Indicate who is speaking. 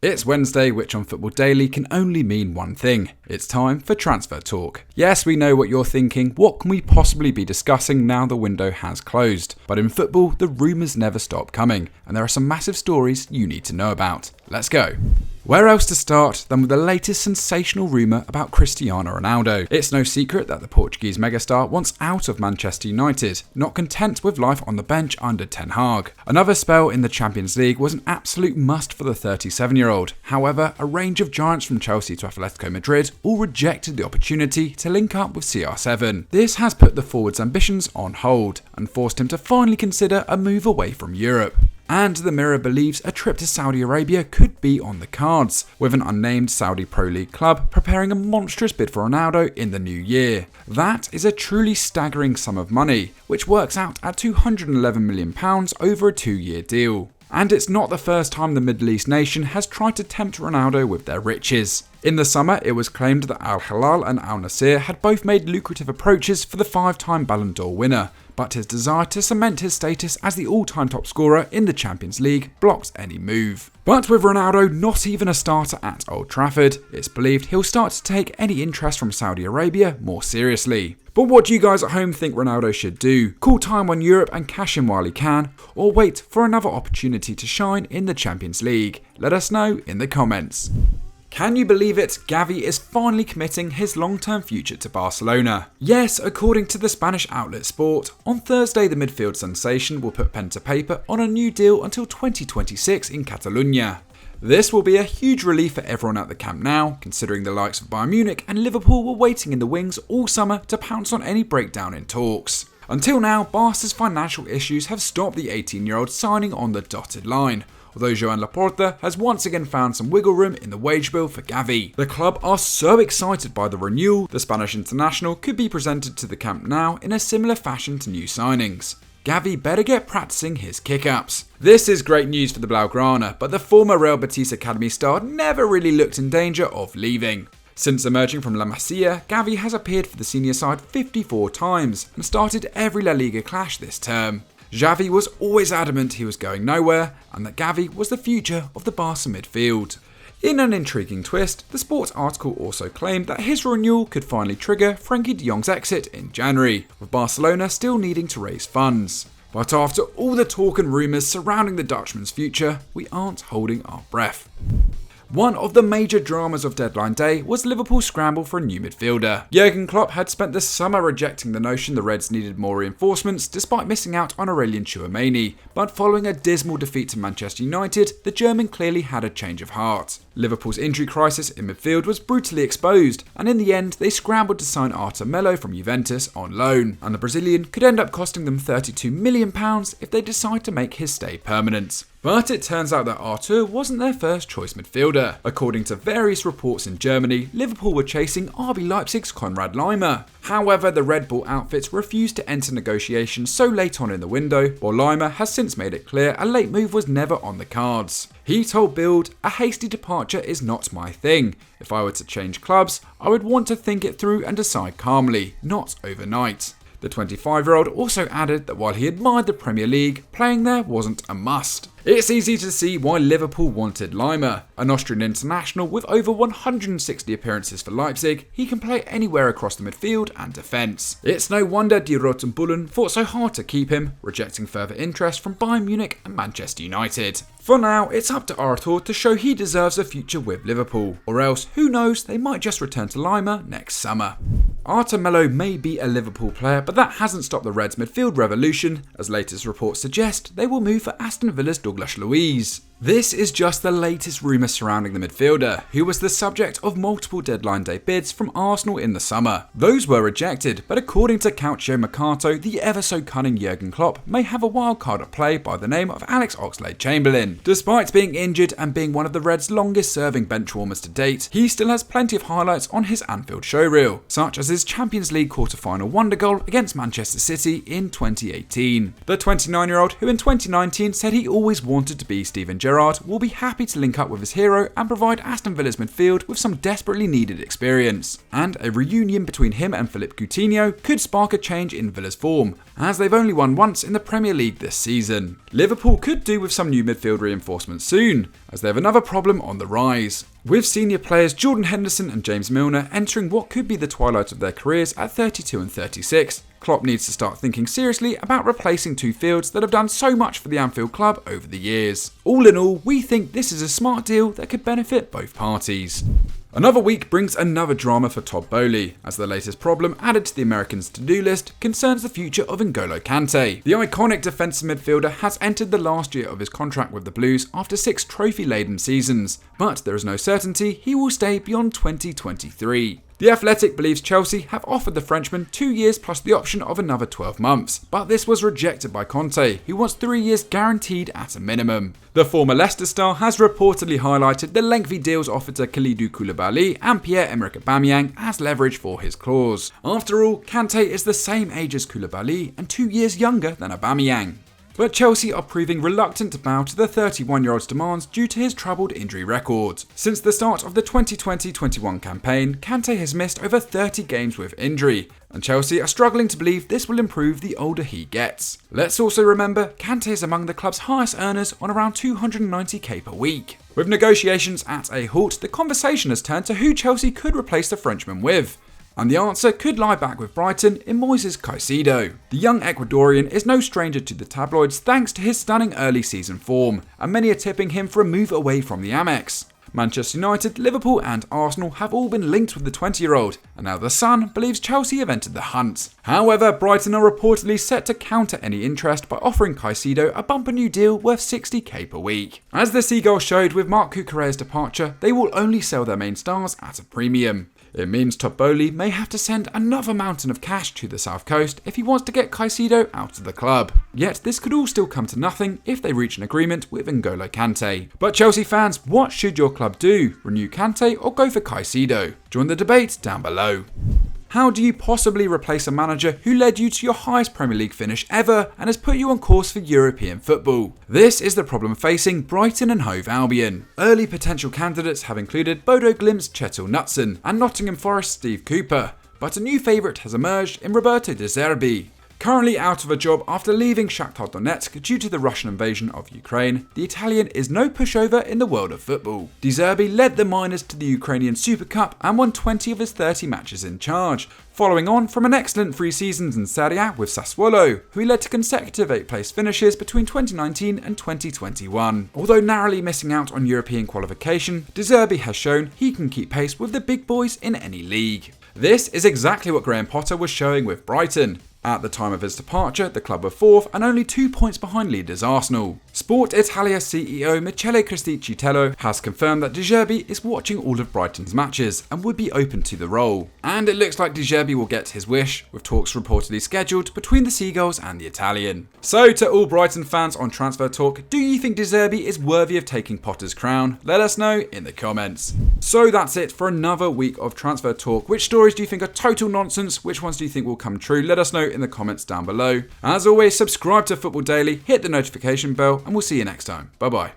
Speaker 1: It's Wednesday, which on Football Daily can only mean one thing. It's time for transfer talk. Yes, we know what you're thinking. What can we possibly be discussing now the window has closed? But in football, the rumours never stop coming, and there are some massive stories you need to know about. Let's go. Where else to start than with the latest sensational rumour about Cristiano Ronaldo? It's no secret that the Portuguese megastar wants out of Manchester United, not content with life on the bench under Ten Hag. Another spell in the Champions League was an absolute must for the 37-year-old. However, a range of giants from Chelsea to Atletico Madrid all rejected the opportunity to link up with CR7. This has put the forward's ambitions on hold and forced him to finally consider a move away from Europe. And the Mirror believes a trip to Saudi Arabia could be on the cards, with an unnamed Saudi Pro League club preparing a monstrous bid for Ronaldo in the new year. That is a truly staggering sum of money, which works out at £211 million over a 2-year deal. And it's not the first time the Middle East nation has tried to tempt Ronaldo with their riches. In the summer, it was claimed that Al Hilal and Al Nassr had both made lucrative approaches for the 5-time Ballon d'Or winner, but his desire to cement his status as the all-time top scorer in the Champions League blocked any move. But with Ronaldo not even a starter at Old Trafford, it's believed he'll start to take any interest from Saudi Arabia more seriously. But what do you guys at home think Ronaldo should do? Call time on Europe and cash in while he can, or wait for another opportunity to shine in the Champions League? Let us know in the comments. Can you believe it? Gavi is finally committing his long-term future to Barcelona. Yes, according to the Spanish outlet Sport, on Thursday the midfield sensation will put pen to paper on a new deal until 2026 in Catalonia. This will be a huge relief for everyone at the Camp Nou, considering the likes of Bayern Munich and Liverpool were waiting in the wings all summer to pounce on any breakdown in talks. Until now, Barca's financial issues have stopped the 18-year-old signing on the dotted line, although Joan Laporta has once again found some wiggle room in the wage bill for Gavi. The club are so excited by the renewal, the Spanish international could be presented to the Camp Nou in a similar fashion to new signings. Gavi better get practicing his kick-ups. This is great news for the Blaugrana, but the former Real Betis Academy star never really looked in danger of leaving. Since emerging from La Masia, Gavi has appeared for the senior side 54 times and started every La Liga clash this term. Xavi was always adamant he was going nowhere and that Gavi was the future of the Barca midfield. In an intriguing twist, the Sports article also claimed that his renewal could finally trigger Frenkie de Jong's exit in January, with Barcelona still needing to raise funds. But after all the talk and rumours surrounding the Dutchman's future, we aren't holding our breath. One of the major dramas of deadline day was Liverpool's scramble for a new midfielder. Jurgen Klopp had spent the summer rejecting the notion the Reds needed more reinforcements despite missing out on Aurelien Tchouameni, but following a dismal defeat to Manchester United, the German clearly had a change of heart. Liverpool's injury crisis in midfield was brutally exposed, and in the end they scrambled to sign Arthur Melo from Juventus on loan, and the Brazilian could end up costing them £32 million if they decide to make his stay permanent. But it turns out that Arthur wasn't their first choice midfielder. According to various reports in Germany, Liverpool were chasing RB Leipzig's Konrad Laimer. However, the Red Bull outfits refused to enter negotiations so late on in the window, while Laimer has since made it clear a late move was never on the cards. He told Bild, "A hasty departure is not my thing. If I were to change clubs, I would want to think it through and decide calmly, not overnight." The 25-year-old also added that while he admired the Premier League, playing there wasn't a must. It's easy to see why Liverpool wanted Laimer. An Austrian international with over 160 appearances for Leipzig, he can play anywhere across the midfield and defence. It's no wonder Die Roten Bullen fought so hard to keep him, rejecting further interest from Bayern Munich and Manchester United. For now, it's up to Arthur to show he deserves a future with Liverpool, or else, who knows, they might just return to Laimer next summer. Arthur Melo may be a Liverpool player, but that hasn't stopped the Reds' midfield revolution, as latest reports suggest they will move for Aston Villa's Douglas Luiz. This is just the latest rumour surrounding the midfielder, who was the subject of multiple deadline day bids from Arsenal in the summer. Those were rejected, but according to Calcio Mercato, the ever so cunning Jurgen Klopp may have a wild card at play by the name of Alex Oxlade-Chamberlain. Despite being injured and being one of the Reds' longest serving benchwarmers to date, he still has plenty of highlights on his Anfield showreel, such as his Champions League quarter-final wonder goal against Manchester City in 2018. The 29-year-old, who in 2019 said he always wanted to be Steven Gerrard Gerrard will be happy to link up with his hero and provide Aston Villa's midfield with some desperately needed experience. And a reunion between him and Philippe Coutinho could spark a change in Villa's form, as they've only won once in the Premier League this season. Liverpool could do with some new midfield reinforcements soon, as they have another problem on the rise. With senior players Jordan Henderson and James Milner entering what could be the twilight of their careers at 32 and 36, Klopp needs to start thinking seriously about replacing two fields that have done so much for the Anfield club over the years. All in all, we think this is a smart deal that could benefit both parties. Another week brings another drama for Todd Boehly, as the latest problem added to the Americans' to-do list concerns the future of N'Golo Kante. The iconic defensive midfielder has entered the last year of his contract with the Blues after 6 trophy-laden seasons, but there is no certainty he will stay beyond 2023. The Athletic believes Chelsea have offered the Frenchman 2 years plus the option of another 12 months, but this was rejected by Conte, who wants 3 years guaranteed at a minimum. The former Leicester star has reportedly highlighted the lengthy deals offered to Kalidou Koulibaly and Pierre-Emerick Aubameyang as leverage for his clause. After all, Kante is the same age as Koulibaly and 2 years younger than Aubameyang. But Chelsea are proving reluctant to bow to the 31-year-old's demands due to his troubled injury record. Since the start of the 2020-21 campaign, Kante has missed over 30 games with injury, and Chelsea are struggling to believe this will improve the older he gets. Let's also remember, Kante is among the club's highest earners on around $290k per week. With negotiations at a halt, the conversation has turned to who Chelsea could replace the Frenchman with. And the answer could lie back with Brighton in Moises Caicedo. The young Ecuadorian is no stranger to the tabloids thanks to his stunning early season form, and many are tipping him for a move away from the Amex. Manchester United, Liverpool and Arsenal have all been linked with the 20-year-old, and now the Sun believes Chelsea have entered the hunt. However, Brighton are reportedly set to counter any interest by offering Caicedo a bumper new deal worth 60k per week. As the Seagulls showed with Marc Cucurella's departure, they will only sell their main stars at a premium. It means Todd Boehly may have to send another mountain of cash to the South Coast if he wants to get Caicedo out of the club. Yet this could all still come to nothing if they reach an agreement with N'Golo Kante. But Chelsea fans, what should your club do? Renew Kante or go for Caicedo? Join the debate down below. How do you possibly replace a manager who led you to your highest Premier League finish ever and has put you on course for European football? This is the problem facing Brighton and Hove Albion. Early potential candidates have included Bodo Glimt's Chetil Knutson and Nottingham Forest's Steve Cooper, but a new favourite has emerged in Roberto De Zerbi. Currently out of a job after leaving Shakhtar Donetsk due to the Russian invasion of Ukraine, the Italian is no pushover in the world of football. De Zerbi led the Miners to the Ukrainian Super Cup and won 20 of his 30 matches in charge, following on from an excellent 3 seasons in Serie A with Sassuolo, who he led to consecutive 8th-place finishes between 2019 and 2021. Although narrowly missing out on European qualification, De Zerbi has shown he can keep pace with the big boys in any league. This is exactly what Graham Potter was showing with Brighton. At the time of his departure, the club were 4th and only 2 points behind leaders Arsenal. Sport Italia CEO Michele Cristicitello has confirmed that De Zerbi is watching all of Brighton's matches and would be open to the role. And it looks like De Zerbi will get his wish, with talks reportedly scheduled between the Seagulls and the Italian. So to all Brighton fans on Transfer Talk, do you think De Zerbi is worthy of taking Potter's crown? Let us know in the comments. So that's it for another week of Transfer Talk. Which stories do you think are total nonsense? Which ones do you think will come true? Let us know in the comments down below. As always, subscribe to Football Daily, hit the notification bell, and we'll see you next time. Bye bye.